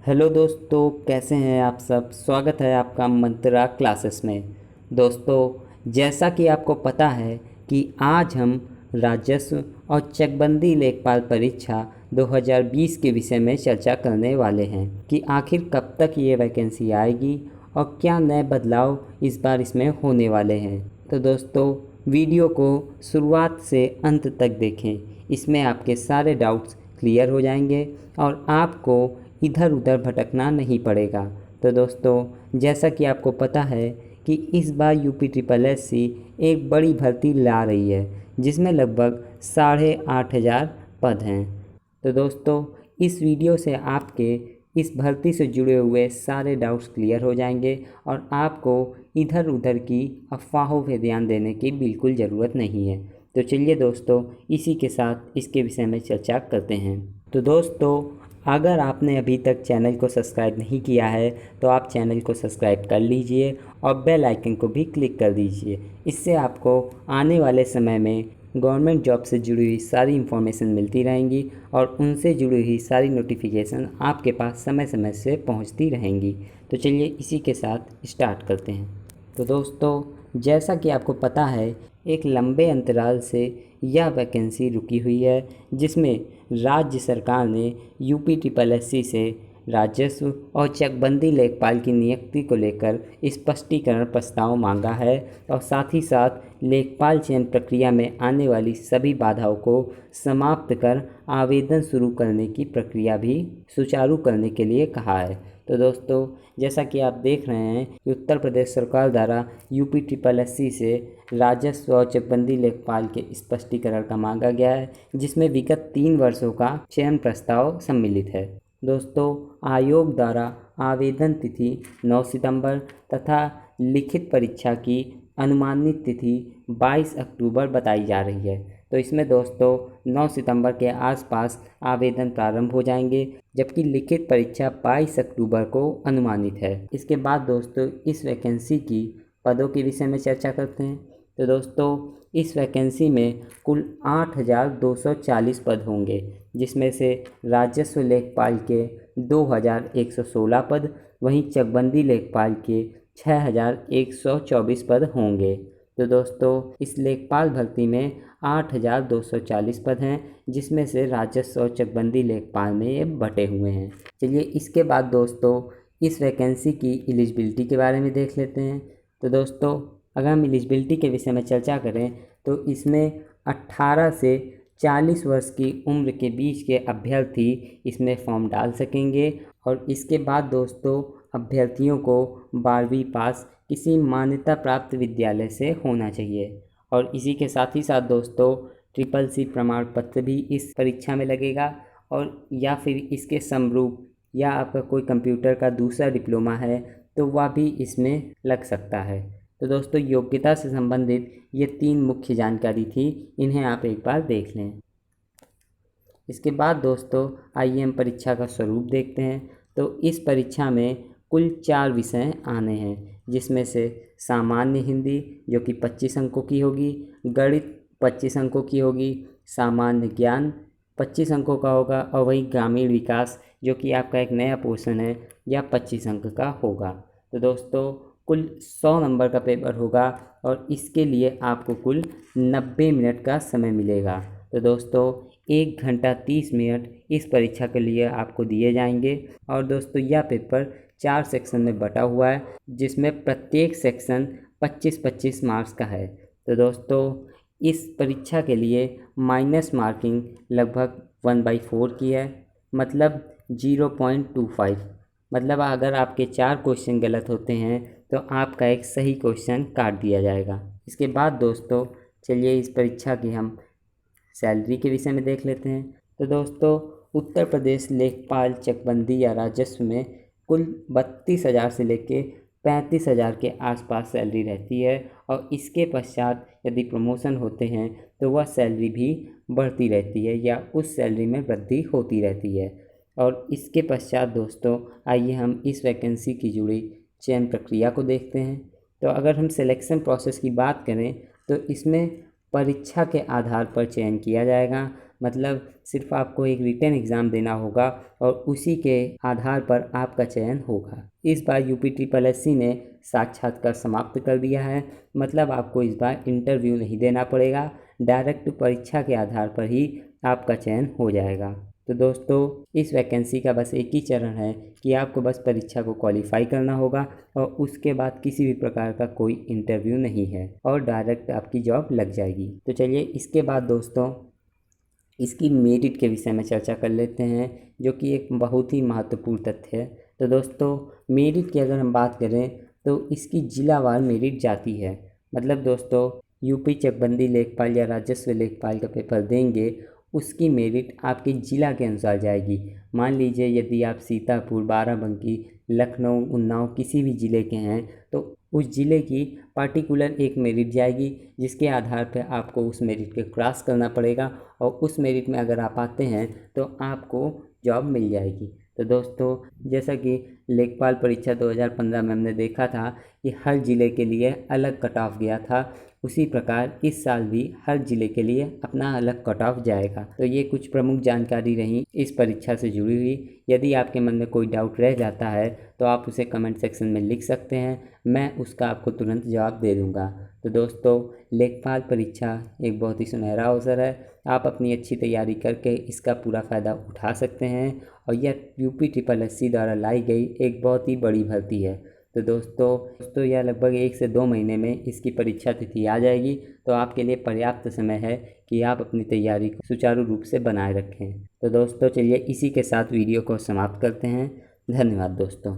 Hello दोस्तों, कैसे हैं आप सब। स्वागत है आपका मंत्रा क्लासेस में। दोस्तों, जैसा कि आपको पता है कि आज हम राजस्व और चकबंदी लेखपाल परीक्षा 2020 के विषय में चर्चा करने वाले हैं कि आखिर कब तक ये वैकेंसी आएगी और क्या नए बदलाव इस बार इसमें होने वाले हैं। तो दोस्तों, वीडियो को शुरुआत से अंत तक देखें। इसमें आपके सारे डाउट्स क्लियर हो जाएंगे और आपको इधर उधर भटकना नहीं पड़ेगा। तो दोस्तों, जैसा कि आपको पता है कि इस बार यूपी ट्रिपल एस सी एक बड़ी भर्ती ला रही है जिसमें लगभग 8,500 पद हैं। तो दोस्तों, इस वीडियो से आपके इस भर्ती से जुड़े हुए सारे डाउट्स क्लियर हो जाएंगे और आपको इधर उधर की अफवाहों पर ध्यान देने की बिल्कुल ज़रूरत नहीं है। तो चलिए दोस्तों, इसी के साथ इसके विषय में चर्चा करते हैं। तो दोस्तों, अगर आपने अभी तक चैनल को सब्सक्राइब नहीं किया है तो आप चैनल को सब्सक्राइब कर लीजिए और बेल आइकन को भी क्लिक कर दीजिए। इससे आपको आने वाले समय में गवर्नमेंट जॉब से जुड़ी हुई सारी इन्फॉर्मेशन मिलती रहेंगी और उनसे जुड़ी हुई सारी नोटिफिकेशन आपके पास समय समय से पहुंचती रहेंगी। तो चलिए इसी के साथ स्टार्ट करते हैं। तो दोस्तों, जैसा कि आपको पता है, एक लंबे अंतराल से यह वैकेंसी रुकी हुई है जिसमें राज्य सरकार ने यूपी ट्रिपल एस सी से राजस्व और चकबंदी लेखपाल की नियुक्ति को लेकर स्पष्टीकरण प्रस्ताव मांगा है और साथ ही साथ लेखपाल चयन प्रक्रिया में आने वाली सभी बाधाओं को समाप्त कर आवेदन शुरू करने की प्रक्रिया भी सुचारू करने के लिए कहा है। तो दोस्तों, जैसा कि आप देख रहे हैं कि उत्तर प्रदेश सरकार द्वारा यूपी ट्रिपल एस सी से राजस्व और चकबंदी लेखपाल के स्पष्टीकरण का मांगा गया है जिसमें विगत 3 वर्षों का चयन प्रस्ताव सम्मिलित है। दोस्तों, आयोग द्वारा आवेदन तिथि 9 सितंबर तथा लिखित परीक्षा की अनुमानित तिथि 22 अक्टूबर बताई जा रही है। तो इसमें दोस्तों 9 सितंबर के आसपास आवेदन प्रारंभ हो जाएंगे जबकि लिखित परीक्षा 22 अक्टूबर को अनुमानित है। इसके बाद दोस्तों, इस वैकेंसी की पदों के विषय में चर्चा करते हैं। तो दोस्तों, इस वैकेंसी में कुल 8,240 पद होंगे जिसमें से राजस्व लेखपाल के 2,116 पद, वहीं चकबंदी लेखपाल के 6,124 पद होंगे। तो दोस्तों, इस लेखपाल भर्ती में 8,240 पद हैं जिसमें से राजस्व और चकबंदी लेखपाल में ये बटे हुए हैं। चलिए इसके बाद दोस्तों, इस वैकेंसी की एलिजिबिलिटी के बारे में देख लेते हैं। तो दोस्तों, अगर हम एलिजिबिलिटी के विषय में चर्चा करें तो इसमें 18 से 40 वर्ष की उम्र के बीच के अभ्यर्थी इसमें फॉर्म डाल सकेंगे और इसके बाद दोस्तों, अभ्यर्थियों को 12वीं पास किसी मान्यता प्राप्त विद्यालय से होना चाहिए। और इसी के साथ ही साथ दोस्तों, ट्रिपल सी प्रमाण पत्र भी इस परीक्षा में लगेगा और या फिर इसके समरूप या आपका कोई कंप्यूटर का दूसरा डिप्लोमा है तो वह भी इसमें लग सकता है। तो दोस्तों, योग्यता से संबंधित ये 3 मुख्य जानकारी थी, इन्हें आप एक बार देख लें। इसके बाद दोस्तों, आइए हम परीक्षा का स्वरूप देखते हैं। तो इस परीक्षा में कुल 4 विषय आने हैं जिसमें से सामान्य हिंदी जो कि 25 अंकों की होगी, गणित 25 अंकों की होगी, सामान्य ज्ञान 25 अंकों का होगा और वही ग्रामीण विकास जो कि आपका एक नया पोर्शन है या 25 अंक का होगा। तो दोस्तों, कुल 100 नंबर का पेपर होगा और इसके लिए आपको कुल 90 मिनट का समय मिलेगा। तो दोस्तों, 1 घंटा 30 मिनट इस परीक्षा के लिए आपको दिए जाएंगे और दोस्तों, यह पेपर 4 सेक्शन में बटा हुआ है जिसमें प्रत्येक सेक्शन 25-25 मार्क्स का है। तो दोस्तों, इस परीक्षा के लिए माइनस मार्किंग लगभग 1/4 की है, मतलब 0.25। मतलब अगर आपके 4 क्वेश्चन गलत होते हैं तो आपका एक सही क्वेश्चन काट दिया जाएगा। इसके बाद दोस्तों, चलिए इस परीक्षा की हम सैलरी के विषय में देख लेते हैं। तो दोस्तों, उत्तर प्रदेश लेखपाल चकबंदी या राजस्व में कुल 32,000 से लेके 35,000 के आसपास सैलरी रहती है और इसके पश्चात यदि प्रमोशन होते हैं तो वह सैलरी भी बढ़ती रहती है या उस सैलरी में वृद्धि होती रहती है। और इसके पश्चात दोस्तों, आइए हम इस वैकेंसी की जुड़ी चयन प्रक्रिया को देखते हैं। तो अगर हम सिलेक्शन प्रोसेस की बात करें तो इसमें परीक्षा के आधार पर चयन किया जाएगा, मतलब सिर्फ आपको एक रिटन एग्ज़ाम देना होगा और उसी के आधार पर आपका चयन होगा। इस बार UP-SSC ने साक्षात्कार समाप्त कर दिया है, मतलब आपको इस बार इंटरव्यू नहीं देना पड़ेगा, डायरेक्ट परीक्षा के आधार पर ही आपका चयन हो जाएगा। तो दोस्तों इस वैकेंसी का बस एक ही चरण है कि आपको बस परीक्षा को क्वालिफाई करना होगा और उसके बाद किसी भी प्रकार का कोई इंटरव्यू नहीं है और डायरेक्ट आपकी जॉब लग जाएगी। तो चलिए इसके बाद दोस्तों इसकी मेरिट के विषय में चर्चा कर लेते हैं, जो कि एक बहुत ही महत्वपूर्ण तथ्य है। तो दोस्तों मेरिट की अगर हम बात करें तो इसकी जिलावार मेरिट जाती है। मतलब दोस्तों यूपी चकबंदी लेखपाल या राजस्व लेखपाल का पेपर देंगे, उसकी मेरिट आपके ज़िला के अनुसार जाएगी। मान लीजिए यदि आप सीतापुर, बाराबंकी, लखनऊ, उन्नाव किसी भी ज़िले के हैं तो उस ज़िले की पार्टिकुलर एक मेरिट जाएगी, जिसके आधार पर आपको उस मेरिट के क्रॉस करना पड़ेगा और उस मेरिट में अगर आप आते हैं तो आपको जॉब मिल जाएगी। तो दोस्तों जैसा कि लेखपाल परीक्षा 2015 में हमने देखा था कि हर ज़िले के लिए अलग कट ऑफ गया था, उसी प्रकार इस साल भी हर ज़िले के लिए अपना अलग कट ऑफ जाएगा। तो ये कुछ प्रमुख जानकारी रही इस परीक्षा से जुड़ी हुई। यदि आपके मन में कोई डाउट रह जाता है तो आप उसे कमेंट सेक्शन में लिख सकते हैं, मैं उसका आपको तुरंत जवाब दे दूँगा। तो दोस्तों लेखपाल परीक्षा एक बहुत ही सुनहरा अवसर है, आप अपनी अच्छी तैयारी करके इसका पूरा फ़ायदा उठा सकते हैं और यह UP-SSC द्वारा लाई गई एक बहुत ही बड़ी भर्ती है। तो दोस्तों यह लगभग 1 से 2 महीने में इसकी परीक्षा तिथि आ जाएगी, तो आपके लिए पर्याप्त समय है कि आप अपनी तैयारी को सुचारू रूप से बनाए रखें। तो दोस्तों चलिए इसी के साथ वीडियो को समाप्त करते हैं। धन्यवाद दोस्तों।